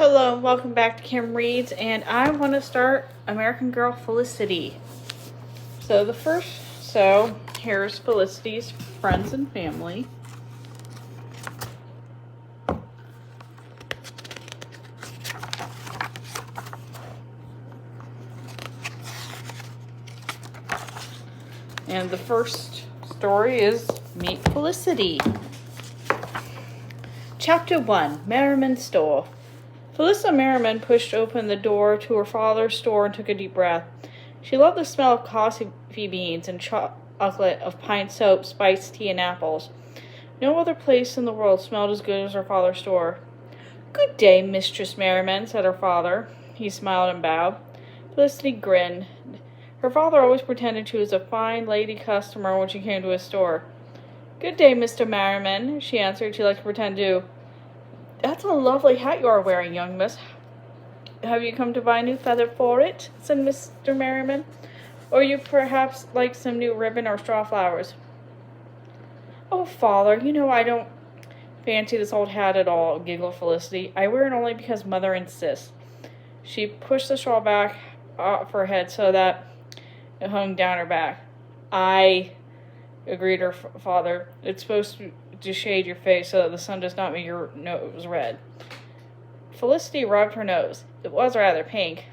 Hello, welcome back to Kim Reads, and I want to start American Girl Felicity. Here's Felicity's friends and family. And the first story is Meet Felicity. Chapter 1, Merriman's Store. Felicity Merriman pushed open the door to her father's store and took a deep breath. She loved the smell of coffee beans and chocolate, of pine soap, spiced tea, and apples. No other place in the world smelled as good as her father's store. "Good day, Mistress Merriman," said her father. He smiled and bowed. Felicity grinned. Her father always pretended she was a fine lady customer when she came to his store. "Good day, Mr. Merriman," she answered. She liked to pretend too. "That's a lovely hat you are wearing, young miss. Have you come to buy a new feather for it?" said Mr. Merriman. "Or you perhaps like some new ribbon or straw flowers?" "Oh, father, you know I don't fancy this old hat at all," giggled Felicity. "I wear it only because mother insists." She pushed the shawl back off her head so that it hung down her back. "I," agreed her father. "It's supposed to shade your face so that the sun does not make your nose red." Felicity rubbed her nose. It was rather pink.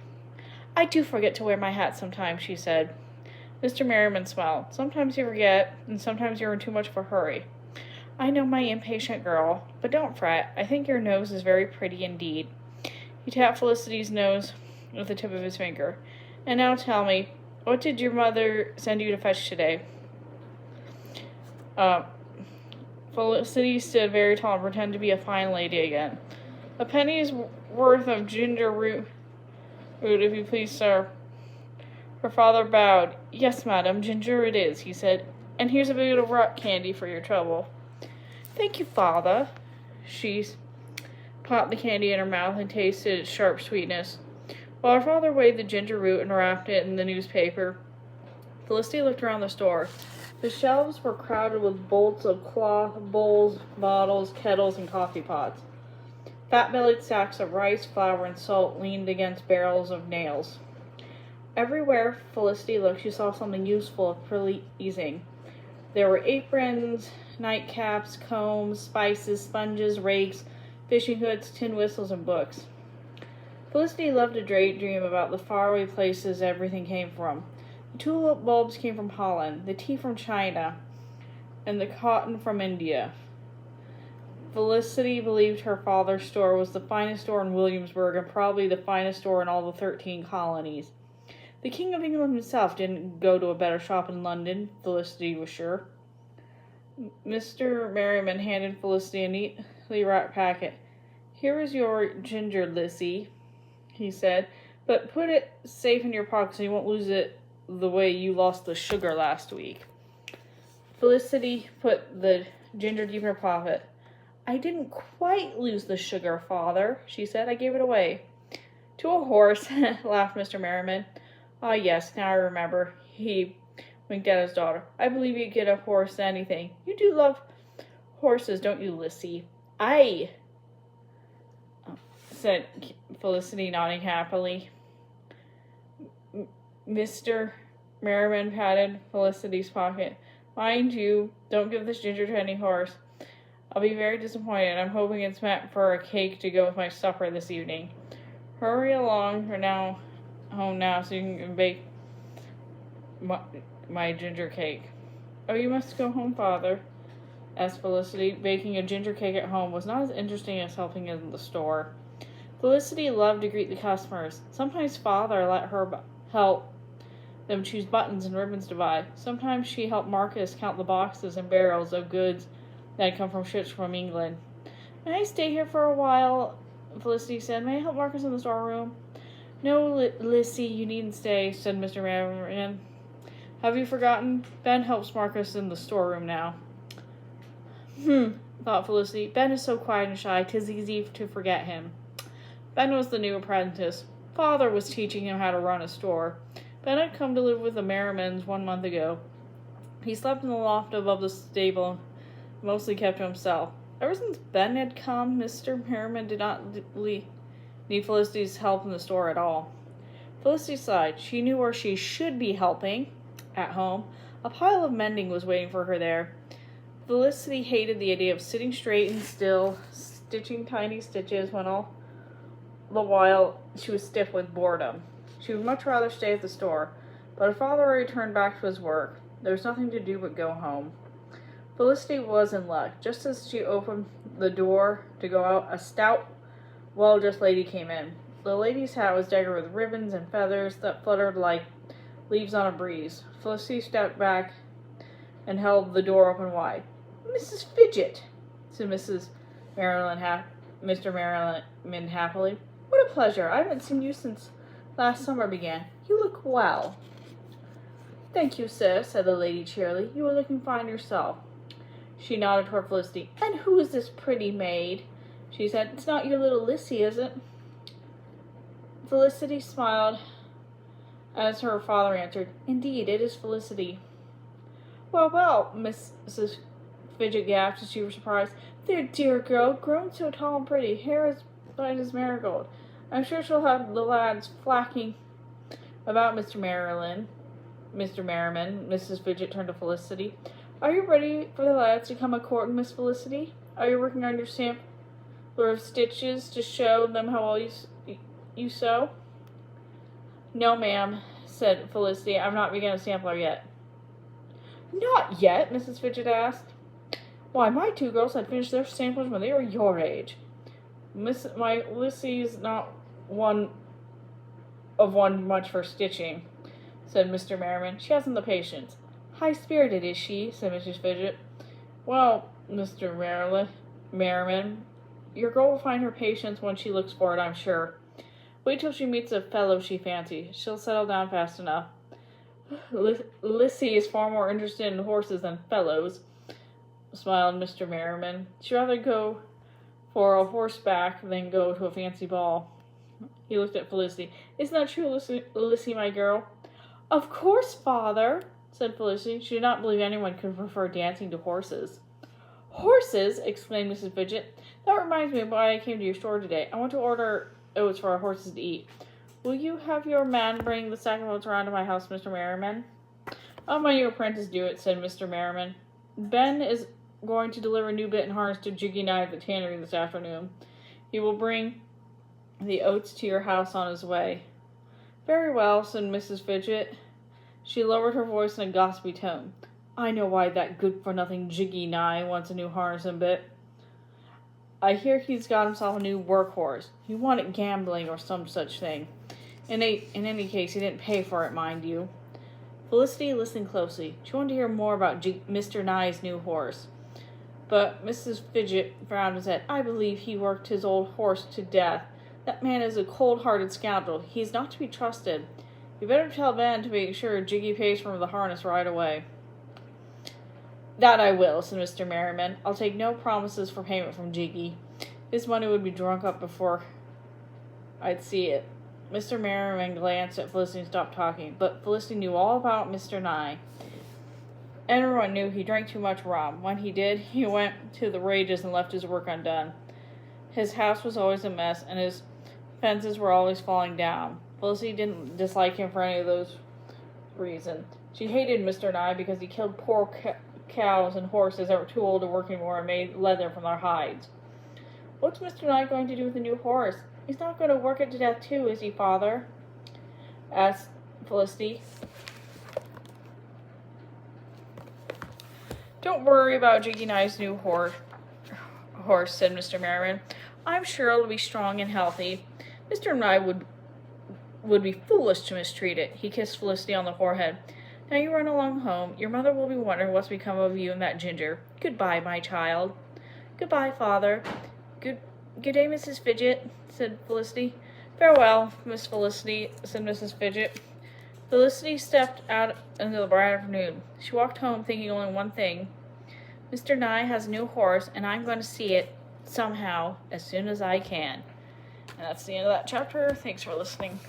"I do forget to wear my hat sometimes," she said. Mr. Merriman smiled. "Sometimes you forget, and sometimes you're in too much of a hurry. I know, my impatient girl, but don't fret. I think your nose is very pretty indeed." He tapped Felicity's nose with the tip of his finger. "And now tell me, what did your mother send you to fetch today?" Felicity stood very tall and pretended to be a fine lady again. "A penny's worth of ginger root, if you please, sir." Her father bowed. "Yes, madam, ginger it is," he said. "And here's a bit of rock candy for your trouble." "Thank you, father." She popped the candy in her mouth and tasted its sharp sweetness. While her father weighed the ginger root and wrapped it in the newspaper, Felicity looked around the store. The shelves were crowded with bolts of cloth, bowls, bottles, kettles, and coffee pots. Fat-bellied sacks of rice, flour, and salt leaned against barrels of nails. Everywhere Felicity looked, she saw something useful and pleasing. There were aprons, nightcaps, combs, spices, sponges, rakes, fishing hoods, tin whistles, and books. Felicity loved to daydream about the faraway places everything came from. The tulip bulbs came from Holland, the tea from China, and the cotton from India. Felicity believed her father's store was the finest store in Williamsburg and probably the finest store in all the 13 colonies. The King of England himself didn't go to a better shop in London, Felicity was sure. Mr. Merriman handed Felicity a neatly wrapped packet. "Here is your ginger, Lissy," he said, "but put it safe in your pocket so you won't lose it the way you lost the sugar last week." Felicity put the ginger deep in her pocket. "I didn't quite lose the sugar, father," she said. "I gave it away." "To a horse," laughed Mr. Merriman. "Ah, yes, now I remember." He winked at his daughter. "I believe you'd get a horse to anything. You do love horses, don't you, Lissy?" "Aye," said Felicity, nodding happily. Mr. Merriman patted Felicity's pocket. "Mind you, don't give this ginger to any horse. I'll be very disappointed. I'm hoping it's meant for a cake to go with my supper this evening. Hurry along, home now, so you can bake my ginger cake." "Oh, you must go home, father," asked Felicity. Baking a ginger cake at home was not as interesting as helping in the store. Felicity loved to greet the customers. Sometimes father let her help them choose buttons and ribbons to buy. Sometimes she helped Marcus count the boxes and barrels of goods that had come from ships from England. "May I stay here for a while?" Felicity said. "May I help Marcus in the storeroom?" "No, Lissy, you needn't stay," said Mr. Merriman. "Have you forgotten? Ben helps Marcus in the storeroom now." Thought Felicity. "Ben is so quiet and shy, 'tis easy to forget him." Ben was the new apprentice. Father was teaching him how to run a store. Ben had come to live with the Merrimans 1 month ago. He slept in the loft above the stable, mostly kept to himself. Ever since Ben had come, Mr. Merriman did not need Felicity's help in the store at all. Felicity sighed. She knew where she should be helping. At home, a pile of mending was waiting for her there. Felicity hated the idea of sitting straight and still, stitching tiny stitches when all the while she was stiff with boredom. She would much rather stay at the store, but her father already turned back to his work. There was nothing to do but go home. Felicity was in luck. Just as she opened the door to go out, a stout, well-dressed lady came in. The lady's hat was decorated with ribbons and feathers that fluttered like leaves on a breeze. Felicity stepped back and held the door open wide. "Mrs. Fidget," said Mr. Merriman happily. "What a pleasure. I haven't seen you since last summer began. You look well." "Thank you, sir," said the lady cheerily. "You are looking fine yourself." She nodded toward Felicity. "And who is this pretty maid?" she said. "It's not your little Lissy, is it?" Felicity smiled as her father answered, "Indeed, it is Felicity." "Well, well," Mrs. Fidget gasped as she was surprised. "There, dear girl, grown so tall and pretty, hair as bright as marigold. I'm sure she'll have the lads flacking about Mr. Merriman." Mrs. Fidget turned to Felicity. "Are you ready for the lads to come a-courting, Miss Felicity? Are you working on your sampler of stitches to show them how well you sew?" "No, ma'am," said Felicity. "I've not begun a sampler yet." "Not yet?" Mrs. Fidget asked. "Why, my two girls had finished their samplers when they were your age." "My Lissy's not one much for stitching," said Mr. Merriman. "She hasn't the patience." "High-spirited, is she?" said Mrs. Fidget. "Well, Mr. Merriman, your girl will find her patience when she looks for it, I'm sure. Wait till she meets a fellow she fancies. She'll settle down fast enough." "Lissy is far more interested in horses than fellows," smiled Mr. Merriman. "She'd rather go for a horseback than go to a fancy ball." He looked at Felicity. "Isn't that true, Lissy, my girl?" "Of course, father," said Felicity. She did not believe anyone could prefer dancing to horses. "Horses!" exclaimed Mrs. Fidget. "That reminds me of why I came to your store today. I want to order oats for our horses to eat. Will you have your man bring the sack of oats around to my house, Mr. Merriman?" "I'll have my new apprentice do it," said Mr. Merriman. "Ben is going to deliver a new bit and harness to Jiggy Nye at the tannery this afternoon. He will bring the oats to your house on his way." "Very well," said Mrs. Fidget. She lowered her voice in a gossipy tone. "I know why that good-for-nothing Jiggy Nye wants a new harness and bit. I hear he's got himself a new workhorse. He wanted gambling or some such thing. In any case, he didn't pay for it, mind you." Felicity listened closely. She wanted to hear more about Mr. Nye's new horse. But Mrs. Fidget frowned and said, "I believe he worked his old horse to death. That man is a cold-hearted scoundrel. He is not to be trusted. You better tell Ben to make sure Jiggy pays for the harness right away." "That I will," said Mr. Merriman. "I'll take no promises for payment from Jiggy. His money would be drunk up before I'd see it." Mr. Merriman glanced at Felicity and stopped talking, but Felicity knew all about Mr. Nye. Everyone knew he drank too much rum. When he did, he went to the rages and left his work undone. His house was always a mess, and his fences were always falling down. Felicity didn't dislike him for any of those reasons. She hated Mr. Nye because he killed poor cows and horses that were too old to work anymore and made leather from their hides. "What's Mr. Nye going to do with the new horse? He's not going to work it to death too, is he, father?" asked Felicity. "Don't worry about Jiggy Nye's new horse," said Mr. Merriman. "I'm sure it'll be strong and healthy. Mr. Nye would be foolish to mistreat it." He kissed Felicity on the forehead. "Now you run along home. Your mother will be wondering what's become of you and that Ginger. Goodbye, my child." "Goodbye, father." Good day, Mrs. Fidget," said Felicity. "Farewell, Miss Felicity," said Mrs. Fidget. Felicity stepped out into the bright afternoon. She walked home thinking only one thing. Mr. Nye has a new horse, and I'm going to see it, somehow, as soon as I can. And that's the end of that chapter. Thanks for listening.